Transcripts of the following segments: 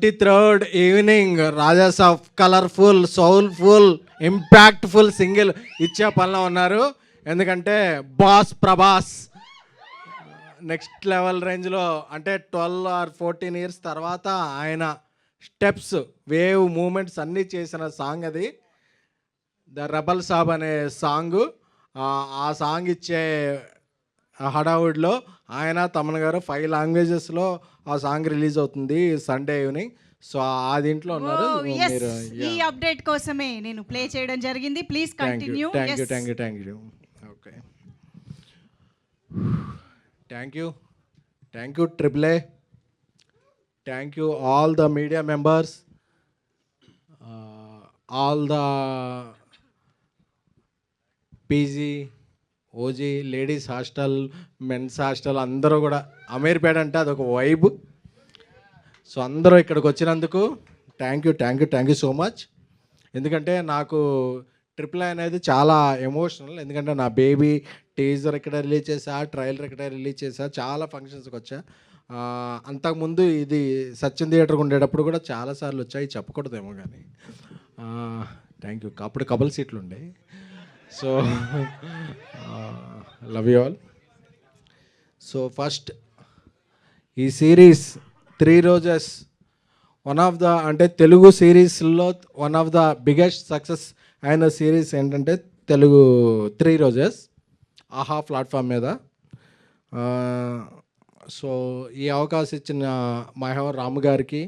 23rd evening Rajas of colourful soulful impactful single ఇచ్చే పనిలో ఉన్నారు. ఎందుకంటే బాస్ ప్రభాస్ నెక్స్ట్ లెవెల్ రేంజ్లో, అంటే 12 or 14 ఇయర్స్ తర్వాత ఆయన స్టెప్స్ వేవ్ మూమెంట్స్ అన్నీ చేసిన సాంగ్ అది. ద రెబల్ సాబ్ అనే సాంగ్. ఆ సాంగ్ ఇచ్చే హడావుడిలో ఆయన తమన్ గారు 5 లాంగ్వేజెస్లో ఆ సాంగ్ రిలీజ్ అవుతుంది సండే ఈవినింగ్. సో ఆ దీంట్లో ఉన్నారు. మీరు ఈ అప్డేట్ కోసమే నేను ప్లే చేయడం జరిగింది. Please continue. Thank you. Okay, thank you triple A, thank you all the media members, all the PG, OG, ladies hostel, men's hostel అందరూ కూడా. అమీర్పేట అంటే అదొక వైబ్. సో అందరూ ఇక్కడికి వచ్చినందుకు థ్యాంక్ యూ సో మచ్. ఎందుకంటే నాకు ట్రిపుల్ ఐ అనేది చాలా ఎమోషనల్. ఎందుకంటే నా బేబీ టీజర్ ఇక్కడ రిలీజ్ చేశా, ట్రైలర్ ఇక్కడ రిలీజ్ చేశా, చాలా ఫంక్షన్స్కి వచ్చా. అంతకుముందు ఇది సచిన్ థియేటర్కి ఉండేటప్పుడు కూడా చాలాసార్లు వచ్చాయి, చెప్పకూడదేమో కానీ. Thank you. అప్పుడు కబుల్ సీట్లు ఉండే. So love you all. So first ఈ series 3 roses one of the, అంటే తెలుగు సిరీస్లో one of the biggest success అయిన సిరీస్ ఏంటంటే తెలుగు 3 రోజెస్ ఆహా ప్లాట్ఫామ్ మీద. సో ఈ అవకాశం ఇచ్చిన మహేవర్ రాము గారికి,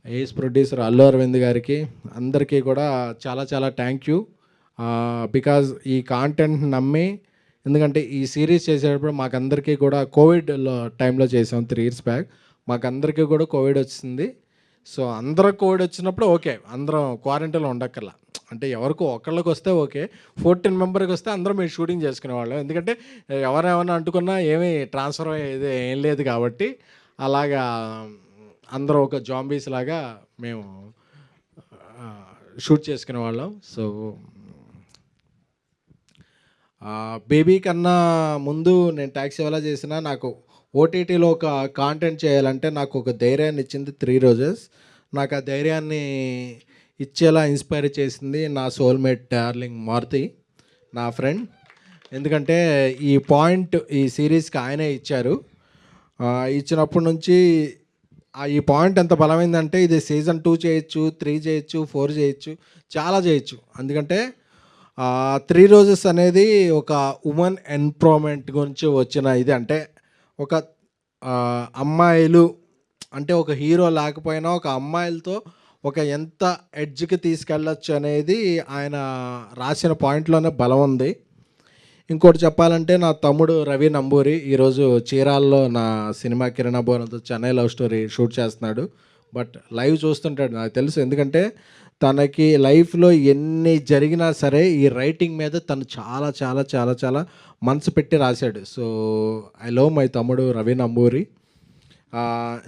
ఏస్ ప్రొడ్యూసర్ అల్లు అరవింద్ గారికి, అందరికీ కూడా చాలా చాలా థ్యాంక్ యూ. బికాజ్ ఈ కాంటెంట్ నమ్మి, ఎందుకంటే ఈ సిరీస్ చేసేటప్పుడు మాకందరికీ కూడా కోవిడ్లో టైంలో చేసాం 3 years బ్యాక్. మాకందరికీ కూడా కోవిడ్ వచ్చింది. సో అందరూ కోవిడ్ వచ్చినప్పుడు ఓకే, అందరం క్వారంటైన్లో ఉండక్కర్లా. అంటే ఎవరికి ఒకళ్ళకి వస్తే ఓకే, 14 మెంబర్కి వస్తే అందరం మేము షూటింగ్ చేసుకునేవాళ్ళం. ఎందుకంటే ఎవరేమన్నా అంటుకున్నా ఏమీ ట్రాన్స్ఫర్ అయ్యేది ఏం లేదు కాబట్టి అలాగా అందరూ ఒక జాంబీస్ లాగా మేము షూట్ చేసుకునేవాళ్ళం. సో బేబీ కన్నా ముందు నేను ట్యాక్సీ ఎలా చేసినా నాకు ఓటీటీలో ఒక కాంటెంట్ చేయాలంటే నాకు ఒక ధైర్యాన్ని ఇచ్చింది 3 రోజెస్. నాకు ఆ ధైర్యాన్ని ఇచ్చేలా ఇన్స్పైర్ చేసింది నా సోల్మేట్ డార్లింగ్ మారుతి, నా ఫ్రెండ్. ఎందుకంటే ఈ పాయింట్ ఈ సిరీస్కి ఆయనే ఇచ్చారు. ఇచ్చినప్పటి నుంచి ఈ పాయింట్ ఎంత బలమైందంటే ఇది సీజన్ 2 చేయొచ్చు, 3 చేయొచ్చు, 4 చేయొచ్చు, చాలా చేయొచ్చు. ఎందుకంటే 3 రోజెస్ అనేది ఒక ఉమెన్ ఎంపవర్మెంట్ గురించి వచ్చిన ఇది. అంటే ఒక అమ్మాయిలు, అంటే ఒక హీరో లేకపోయినా ఒక అమ్మాయిలతో ఒక ఎంత ఎడ్జ్కి తీసుకెళ్ళచ్చు అనేది ఆయన రాసిన పాయింట్లోనే బలం ఉంది. ఇంకోటి చెప్పాలంటే నా తమ్ముడు రవి నంబూరి ఈరోజు చీరాల్లో నా సినిమా కిరణ్ బోనతో చెన్నై లవ్ స్టోరీ షూట్ చేస్తున్నాడు. బట్ లైవ్ చూస్తుంటాడు, నాకు తెలుసు. ఎందుకంటే తనకి లైఫ్లో ఎన్ని జరిగినా సరే ఈ రైటింగ్ మీద తను చాలా చాలా చాలా చాలా మనసు పెట్టి రాశాడు. సో ఐ లవ్ మై తమ్ముడు రవి నంబూరి.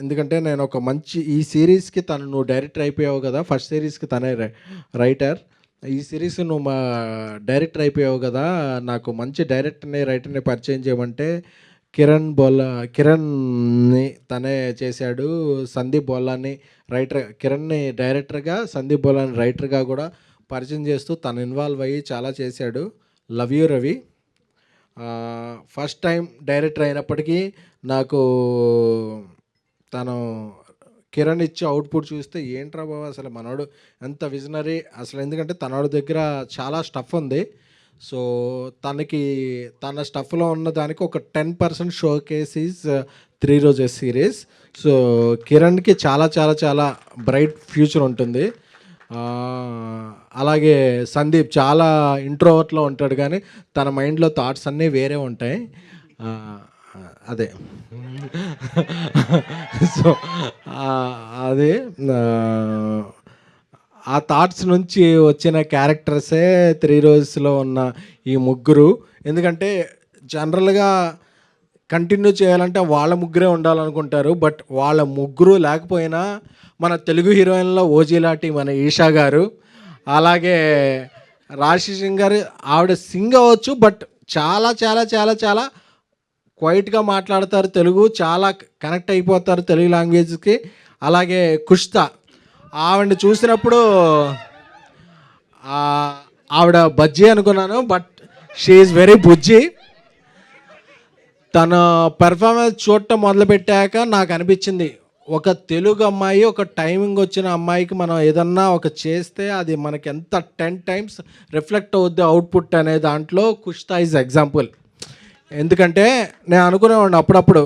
ఎందుకంటే నేను ఒక మంచి ఈ సిరీస్కి నువ్వు డైరెక్టర్ అయిపోయావు కదా, ఫస్ట్ సిరీస్కి తనే రైటర్, ఈ సిరీస్ నువ్వు మా డైరెక్టర్ అయిపోయావు కదా, నాకు మంచి డైరెక్టర్ని రైటర్ని పరిచయం చేయమంటే కిరణ్ని తనే చేశాడు. సందీప్ బోల్లాని కిరణ్ని డైరెక్టర్గా, సందీప్ బోల్లాని రైటర్గా కూడా పరిచయం చేస్తూ తను ఇన్వాల్వ్ అయ్యి చాలా చేశాడు. Love you Ravi. First time director అయినప్పటికీ నాకు తను కిరణ్ ఇచ్చే అవుట్పుట్ చూస్తే ఏంట్రా బాబు అసలు మనోడు ఎంత విజనరీ అసలు. ఎందుకంటే తనోడి దగ్గర చాలా స్టఫ్ ఉంది. సో తన స్టఫ్లో ఉన్న దానికి ఒక 10% showcase is 3 roses series. So కిరణ్కి చాలా చాలా చాలా బ్రైట్ ఫ్యూచర్ ఉంటుంది. అలాగే సందీప్ చాలా ఇంట్రోవర్ట్లో ఉంటాడు కానీ తన మైండ్లో థాట్స్ అన్నీ వేరే ఉంటాయి. అదే సో అదే ఆ థాట్స్ నుంచి వచ్చిన క్యారెక్టర్సే 3 రోజెస్లో ఉన్న ఈ ముగ్గురు. ఎందుకంటే జనరల్గా కంటిన్యూ చేయాలంటే వాళ్ళ ముగ్గురే ఉండాలనుకుంటారు. బట్ వాళ్ళ ముగ్గురు లేకపోయినా మన తెలుగు హీరోయిన్లో ఓజీలాంటి మన ఈషా గారు, అలాగే రాశి సింగ్ గారు, ఆవిడ సింగ్ అవ్వచ్చు బట్ చాలా చాలా చాలా చాలా క్వైట్గా మాట్లాడతారు తెలుగు, చాలా కనెక్ట్ అయిపోతారు తెలుగు లాంగ్వేజ్కి. అలాగే కుష్తా, ఆవిడని చూసినప్పుడు ఆవిడ బజ్జీ అనుకున్నాను, బట్ షీ ఈజ్ వెరీ బుజ్జి. తన పెర్ఫార్మెన్స్ చూడటం మొదలుపెట్టాక నాకు అనిపించింది, ఒక తెలుగు అమ్మాయి, ఒక టైమింగ్ వచ్చిన అమ్మాయికి మనం ఏదన్నా ఒక చేస్తే అది మనకి ఎంత 10 times రిఫ్లెక్ట్ అవుద్ది అవుట్పుట్ అనే దాంట్లో కుష్తా ఈజ్ ఎగ్జాంపుల్. ఎందుకంటే నేను అనుకునేవాడిని అప్పుడప్పుడు,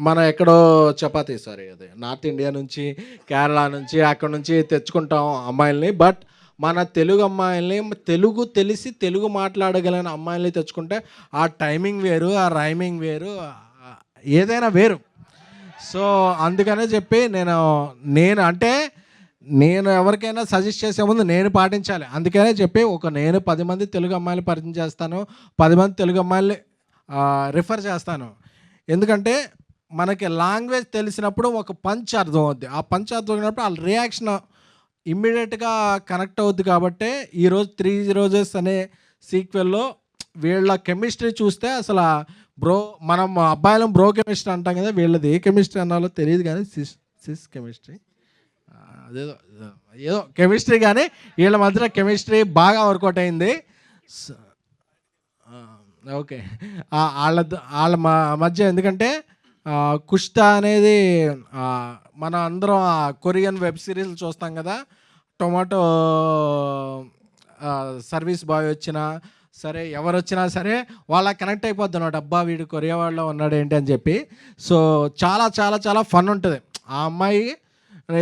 మనం ఎక్కడో చపాతీ సారీ అదే నార్త్ ఇండియా నుంచి, కేరళ నుంచి, అక్కడ నుంచి తెచ్చుకుంటాం అమ్మాయిల్ని, బట్ మన తెలుగు అమ్మాయిల్ని, తెలుగు తెలిసి తెలుగు మాట్లాడగలిగిన అమ్మాయిల్ని తెచ్చుకుంటే ఆ టైమింగ్ వేరు, ఆ రైమింగ్ వేరు, ఏదైనా వేరు. సో అందుకనే చెప్పి నేను అంటే నేను ఎవరికైనా సజెస్ట్ చేసే ముందు నేను పాటించాలి. అందుకనే చెప్పి నేను 10 మంది తెలుగు అమ్మాయిలు పరిచయం చేస్తాను, 10 మంది తెలుగు అమ్మాయిల్ని రిఫర్ చేస్తాను. ఎందుకంటే మనకి లాంగ్వేజ్ తెలిసినప్పుడు ఒక పంచ్ అర్థం అవుద్ది. ఆ పంచ్ అర్థం అయినప్పుడు వాళ్ళ రియాక్షన్ ఇమ్మీడియట్గా కనెక్ట్ అవుద్ది. కాబట్టి ఈరోజు 3 రోజెస్ అనే సీక్వెల్లో వీళ్ళ కెమిస్ట్రీ చూస్తే అసలు మనం అబ్బాయిలం బ్రో కెమిస్ట్రీ అంటాం కదా, వీళ్ళది ఏ కెమిస్ట్రీ అన్నాలో తెలియదు కానీ సిస్ కెమిస్ట్రీ ఏదో కెమిస్ట్రీ, కానీ వీళ్ళ మధ్యలో కెమిస్ట్రీ బాగా వర్కౌట్ అయింది. ఓకే, వాళ్ళ మధ్య ఎందుకంటే కుష్తా అనేది మనం అందరం కొరియన్ వెబ్ సిరీస్ చూస్తాం కదా, టొమాటో సర్వీస్ బాయ్ వచ్చినా సరే, ఎవరు వచ్చినా సరే వాళ్ళ కనెక్ట్ అయిపోద్ది అన్నమాట, అబ్బా వీడు కొరియా వాళ్ళలో ఉన్నాడు ఏంటి అని చెప్పి. సో చాలా చాలా చాలా ఫన్ ఉంటుంది ఆ అమ్మాయి.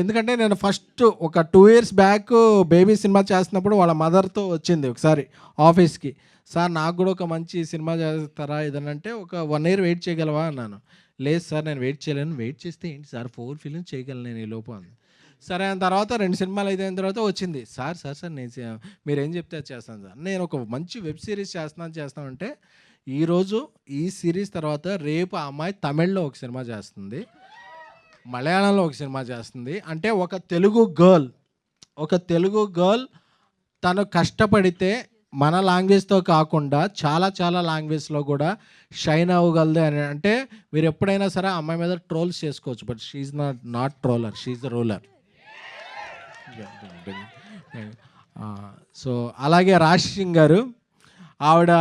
ఎందుకంటే నేను ఫస్ట్ ఒక 2 years బ్యాక్ బేబీ సినిమా చేస్తున్నప్పుడు వాళ్ళ మదర్తో వచ్చింది ఒకసారి ఆఫీస్కి, సార్ నాకు కూడా ఒక మంచి సినిమా చేస్తారా ఏదనంటే, ఒక 1 year వెయిట్ చేయగలవా అన్నాను. లేదు సార్ నేను వెయిట్ చేయలేను. వెయిట్ చేస్తే ఏంటి సార్ 4 films చేయగలను నేను ఈ లోపు అంది. సరే అని తర్వాత 2 సినిమాలు అయిన తర్వాత వచ్చింది, సార్ నేను మీరేం చెప్తే అది చేస్తాను సార్, నేను ఒక మంచి వెబ్ సిరీస్ చేస్తానంటే ఈరోజు ఈ సిరీస్ తర్వాత రేపు ఆ అమ్మాయి తమిళ్లో ఒక సినిమా చేస్తుంది, మలయాళంలో ఒక సినిమా చేస్తుంది. అంటే ఒక తెలుగు గర్ల్ తను కష్టపడితే మన లాంగ్వేజ్తో కాకుండా చాలా చాలా లాంగ్వేజ్లో కూడా షైన్ అవ్వగలదు అని. అంటే మీరు ఎప్పుడైనా సరే ఆ అమ్మాయి మీద ట్రోల్స్ చేసుకోవచ్చు, but she's not troller, she's the ruler. So అలాగే రాశి సింగ్ గారు, ఆవిడ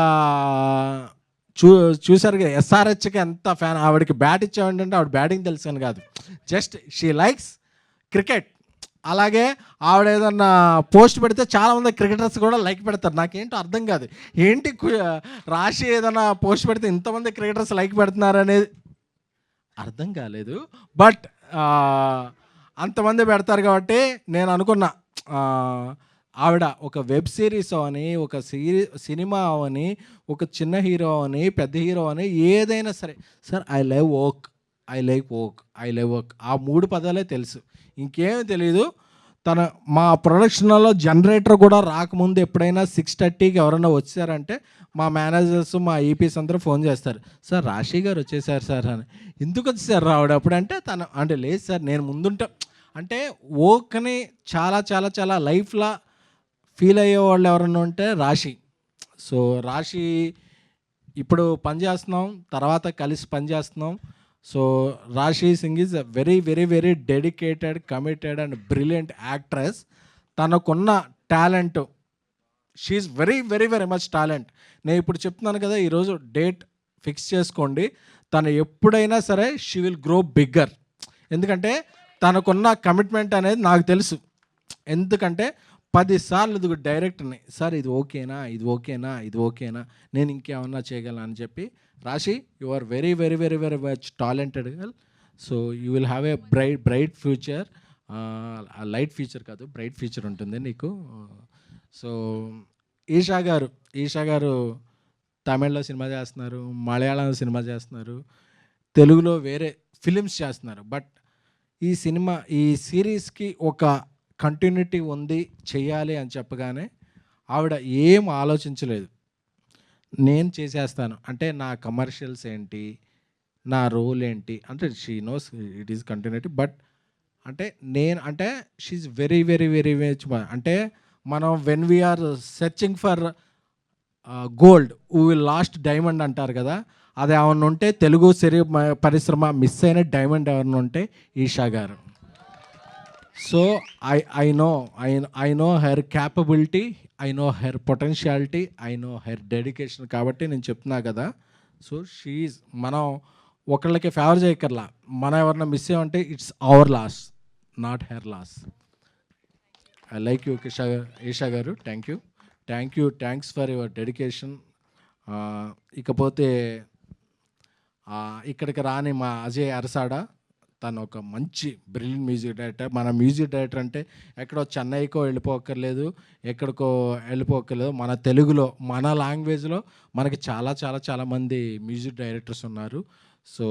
చూసారు కదా ఎస్ఆర్హెచ్కి ఎంత ఫ్యాన్. ఆవిడకి బ్యాట్ ఇచ్చామంటే ఆవిడ బ్యాటింగ్ తెలుసు అని కాదు, జస్ట్ షీ లైక్స్ క్రికెట్. అలాగే ఆవిడ ఏదన్నా పోస్ట్ పెడితే చాలామంది క్రికెటర్స్ కూడా లైక్ పెడతారు. నాకేంటో అర్థం కాదు, ఏంటి రాశి ఏదైనా పోస్ట్ పెడితే ఇంతమంది క్రికెటర్స్ లైక్ పెడుతున్నారు అనేది అర్థం కాలేదు, బట్ అంతమంది పెడతారు. కాబట్టి నేను అనుకున్నా, ఆవిడ ఒక వెబ్ సిరీస్ అని, ఒక సినిమా అని, ఒక చిన్న హీరో అని, పెద్ద హీరో అని, ఏదైనా సరే sir I love work, I like work, I love work, ఆ 3 పదాలే తెలుసు, ఇంకేమీ తెలీదు. మా ప్రొడక్షన్లో జనరేటర్ కూడా రాకముందు ఎప్పుడైనా 6:30కి ఎవరైనా వచ్చారంటే మా మేనేజర్స్, మా ఈపీస్ అందరూ ఫోన్ చేస్తారు, సార్ రాశి గారు వచ్చేసారు సార్ అని. ఎందుకు వచ్చేసారు రావడం అప్పుడు అంటే అంటే లేదు సార్ నేను ముందుంటా అంటే వర్క్ని చాలా చాలా చాలా లైఫ్లో ఫీల్ అయ్యే వాళ్ళు ఎవరన్నా ఉంటే రాశి. సో రాశి ఇప్పుడు పని చేస్తున్నాం, తర్వాత కలిసి పని చేస్తున్నాం. So Raashi Singh is a very very very dedicated, committed and brilliant actress. తనకున్న talent, she's very very very much talent. నేను ఇప్పుడు చెప్తున్నాను కదా, ఈరోజు డేట్ ఫిక్స్ చేసుకోండి, తను ఎప్పుడైనా సరే షీ విల్ గ్రో బిగ్గర్. ఎందుకంటే తనకున్న కమిట్మెంట్ అనేది నాకు తెలుసు. ఎందుకంటే 10 సార్లు డైరెక్టర్ని, సార్ ఇది ఓకేనా, ఇది ఓకేనా, ఇది ఓకేనా, నేను ఇంకేమన్నా చేయగలను అని చెప్పి. Rashi, you are very very very very much talented girl. So you will have a bright future. Light future కాదు, బ్రైట్ ఫ్యూచర్ ఉంటుంది నీకు. సో ఈషా గారు తమిళ్లో సినిమా చేస్తున్నారు, మలయాళంలో సినిమా చేస్తున్నారు, తెలుగులో వేరే ఫిలిమ్స్ చేస్తున్నారు. బట్ ఈ సిరీస్కి ఒక కంటిన్యూటీ ఉంది, చెయ్యాలి అని చెప్పగానే ఆవిడ ఏం ఆలోచించలేదు, నేను చేసేస్తాను అంటే నా కమర్షియల్స్ ఏంటి, నా రోల్ ఏంటి అంటే she knows it is continuity. But అంటే she's very very very much. అంటే మనం when we are searching for gold we will lost diamond అంటారు కదా, అది ఏమన్నా ఉంటే తెలుగు పరిశ్రమ మిస్ అయిన డైమండ్ ఎవరన్నా ఉంటే Isha garu. So I know I know her capability, I know her potentiality, I know her dedication. కాబట్టి నేను చెప్తున్నా కదా. సో షీఈ్ మనం ఒకళ్ళకి ఫేవర్ చేయక్కర్లా, మనం ఎవరన్నా మిస్ అయ్యామంటే it's our loss, not her loss. I like you Eesha garu. Thanks for your dedication. ఇకపోతే ఇక్కడికి రాని మా అజయ్ అరసాడ, తను ఒక మంచి బ్రిలియంట్ మ్యూజిక్ డైరెక్టర్. మన మ్యూజిక్ డైరెక్టర్ అంటే ఎక్కడో చెన్నైకో వెళ్ళిపోక్కర్లేదు, ఎక్కడికో వెళ్ళిపోక్కర్లేదు, మన తెలుగులో మన లాంగ్వేజ్లో మనకి చాలా చాలా చాలామంది మ్యూజిక్ డైరెక్టర్స్ ఉన్నారు. సో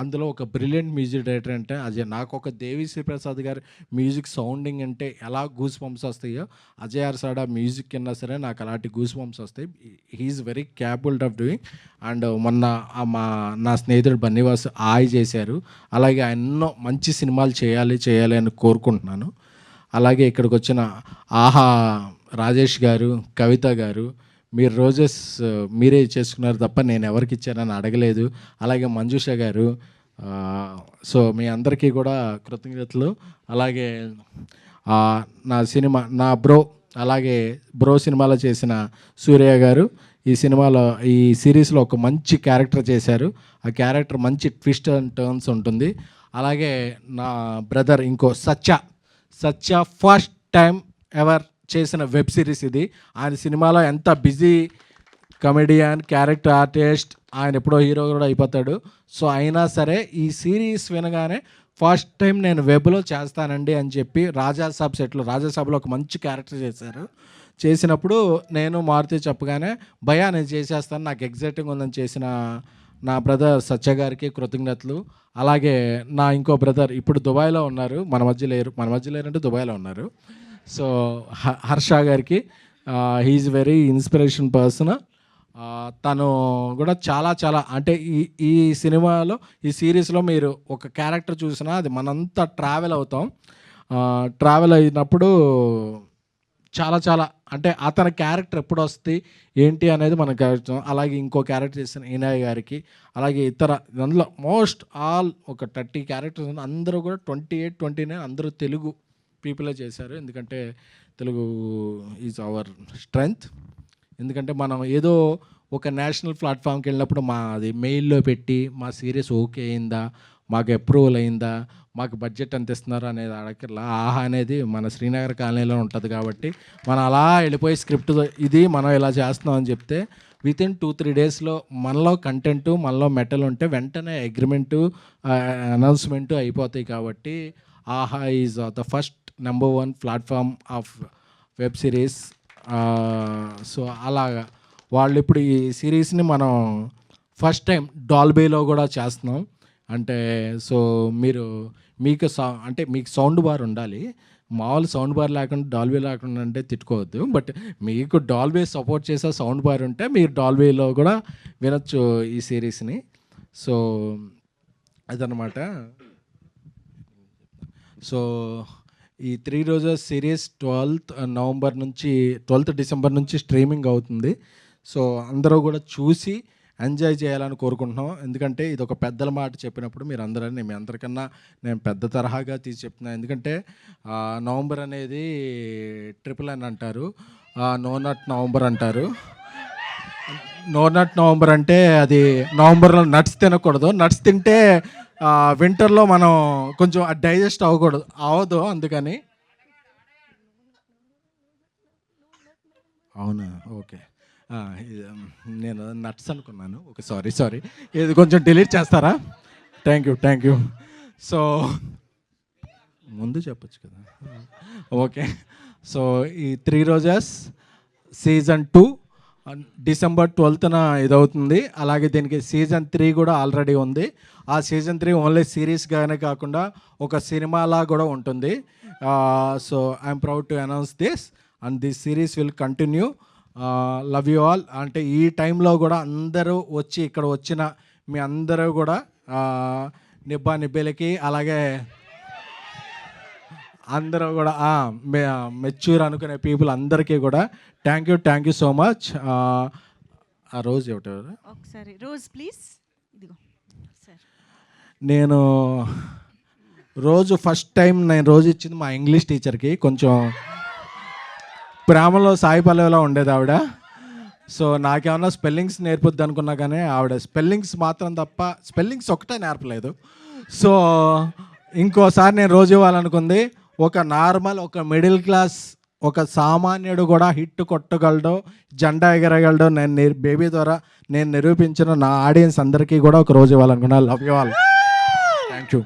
అందులో ఒక బ్రిలియంట్ మ్యూజిక్ డైరెక్టర్ అంటే అజయ్. నాకు ఒక దేవి శ్రీప్రసాద్ గారి మ్యూజిక్ సౌండింగ్ అంటే ఎలా గూస్ బంప్స్ వస్తాయో, అజయ్ అరసాడ మ్యూజిక్ కింద సరే నాకు అలాంటి గూస్ బంప్స్ వస్తాయి. He's very capable of doing. And మొన్న నా స్నేహితుడు బన్నీవాస్ ఆయి చేశారు. అలాగే ఎన్నో మంచి సినిమాలు చేయాలి అని కోరుకుంటున్నాను. అలాగే ఇక్కడికి వచ్చిన ఆహా రాజేష్ గారు, కవిత గారు, మీరు రోజెస్ మీరే చేసుకున్నారు తప్ప నేను ఎవరికి ఇచ్చానని అడగలేదు. అలాగే మంజుష గారు, సో మీ అందరికీ కూడా కృతజ్ఞతలు. అలాగే నా బ్రో, అలాగే బ్రో సినిమాలో చేసిన సూర్య గారు ఈ సిరీస్లో ఒక మంచి క్యారెక్టర్ చేశారు. ఆ క్యారెక్టర్ మంచి ట్విస్ట్ అండ్ టర్న్స్ ఉంటుంది. అలాగే నా బ్రదర్ ఇంకో సత్య ఫస్ట్ టైం ఎవర్ చేసిన వెబ్ సిరీస్ ఇది. ఆయన సినిమాలో ఎంత బిజీ కమెడియన్, క్యారెక్టర్ ఆర్టిస్ట్, ఆయన ఎప్పుడో హీరో కూడా అయిపోతాడు. సో అయినా సరే ఈ సిరీస్ వినగానే ఫస్ట్ టైం నేను వెబ్లో చేస్తానండి అని చెప్పి రాజాసాబ్లో ఒక మంచి క్యారెక్టర్ చేసినప్పుడు నేను మారుతి చెప్పగానే భయా నేను చేసేస్తాను, నాకు ఎగ్జైటింగ్ ఉందని చేసిన నా బ్రదర్ సత్య గారికి కృతజ్ఞతలు. అలాగే నా ఇంకో బ్రదర్ ఇప్పుడు దుబాయ్లో ఉన్నారు, మన మధ్య లేరంటే దుబాయ్లో ఉన్నారు. సో హర్ష గారికి, హీఈస్ వెరీ ఇన్స్పిరేషన్ పర్సన్. తను కూడా చాలా అంటే ఈ సినిమాలో ఈ సిరీస్లో మీరు ఒక క్యారెక్టర్ చూసినా అది మనంతా ట్రావెల్ అవుతాం. ట్రావెల్ అయినప్పుడు చాలా అంటే అతని క్యారెక్టర్ ఎప్పుడు వస్తుంది ఏంటి అనేది మనకు అర్థం. అలాగే ఇంకో క్యారెక్టర్ చేసిన ఈనాయ్ గారికి, అలాగే అందులో మోస్ట్ ఆల్ ఒక 30 క్యారెక్టర్స్ ఉన్నాయి. అందరూ కూడా 28, 29 అందరూ తెలుగు పీపులే చేశారు. ఎందుకంటే తెలుగు ఈజ్ అవర్ స్ట్రెంగ్త్. ఎందుకంటే మనం ఏదో ఒక నేషనల్ ప్లాట్ఫామ్కి వెళ్ళినప్పుడు అది మెయిల్లో పెట్టి మా సిరీస్ ఓకే అయిందా, మాకు అప్రూవల్ అయిందా, మాకు బడ్జెట్ ఎంత ఇస్తున్నారు అనేది అడగట్లా. ఆహా అనేది మన శ్రీనగర్ కాలనీలో ఉంటుంది కాబట్టి మనం అలా వెళ్ళిపోయి స్క్రిప్ట్ ఇది మనం ఇలా చేస్తున్నాం అని చెప్తే వితిన్ 2-3 డేస్లో మనలో కంటెంటు, మనలో మెటల్ ఉంటే వెంటనే అగ్రిమెంటు, అనౌన్స్మెంటు అయిపోతాయి. కాబట్టి ఆహా is the first number 1 platform of web series. So అలాగా వాళ్ళు ఇప్పుడు ఈ సిరీస్ని మనం ఫస్ట్ టైం డాల్బీలో కూడా చేస్తున్నాం. అంటే సో మీకు సౌండ్ బార్ ఉండాలి, మామూలు సౌండ్ బార్ లేకుండా డాల్బీ లేకుండా అంటే తిట్టుకోవద్దు. బట్ మీకు డాల్బీ సపోర్ట్ చేసే సౌండ్ బార్ ఉంటే మీరు డాల్బీలో కూడా వినొచ్చు ఈ సిరీస్ని. సో అదనమాట. సో ఈ 3 రోజెస్ సిరీస్ 12th డిసెంబర్ నుంచి స్ట్రీమింగ్ అవుతుంది. సో అందరూ కూడా చూసి ఎంజాయ్ చేయాలని కోరుకుంటున్నాం. ఎందుకంటే ఇది ఒక పెద్దల మాట చెప్పినప్పుడు మీ అందరికన్నా నేను పెద్ద తరహాగా తీసి చెప్తున్నాను. ఎందుకంటే నవంబర్ అనేది NNN అంటారు, నో నట్ నవంబర్ అంటారు. నో నట్ నవంబర్ అంటే అది నవంబర్లో నట్స్ తినకూడదు. నట్స్ తింటే వింటర్లో మనం కొంచెం డైజెస్ట్ అవ్వదు. అందుకని అవునా, ఓకే. నేను నట్స్ అనుకున్నాను. Okay, sorry. ఇది కొంచెం డిలీట్ చేస్తారా? Thank you. సో ముందు చెప్పచ్చు కదా. ఓకే. సో ఈ 3 రోజెస్ సీజన్ 2 డిసెంబర్ 12th ఇదవుతుంది. అలాగే దీనికి సీజన్ 3 కూడా ఆల్రెడీ ఉంది. ఆ సీజన్ 3 ఓన్లీ సిరీస్గానే కాకుండా ఒక సినిమాలా కూడా ఉంటుంది. So I'm proud to announce this and this series will continue. Love you all. అంటే ఈ టైంలో కూడా అందరూ వచ్చి ఇక్కడ వచ్చిన మీ అందరూ కూడా నిబ్బేలకి, అలాగే అందరూ కూడా మెచ్యూర్ అనుకునే పీపుల్ అందరికీ కూడా థ్యాంక్ యూ సో మచ్. ఆ రోజు ఒకసారి రోజ్ ప్లీజ్. ఇదిగో సార్. నేను రోజు ఫస్ట్ టైం నేను రోజు ఇచ్చింది మా ఇంగ్లీష్ టీచర్కి. కొంచెం ప్రేమలో సాయి పల్లవిలా ఉండేది ఆవిడ. సో నాకేమన్నా స్పెల్లింగ్స్ నేర్పుద్ది అనుకున్నా కానీ ఆవిడ స్పెల్లింగ్స్ మాత్రం తప్ప స్పెల్లింగ్స్ ఒకటే నేర్పలేదు. సో ఇంకోసారి నేను రోజు ఇవ్వాలనుకుంది, ఒక నార్మల్ ఒక మిడిల్ క్లాస్ ఒక సామాన్యుడు కూడా హిట్ కొట్టగలడు, జెండా ఎగరగలడు నేను బేబీ ద్వారా నేను నిరూపించిన నా ఆడియన్స్ అందరికీ కూడా ఒక రోజు ఇవ్వాలనుకున్నా. Love you all. Thank you.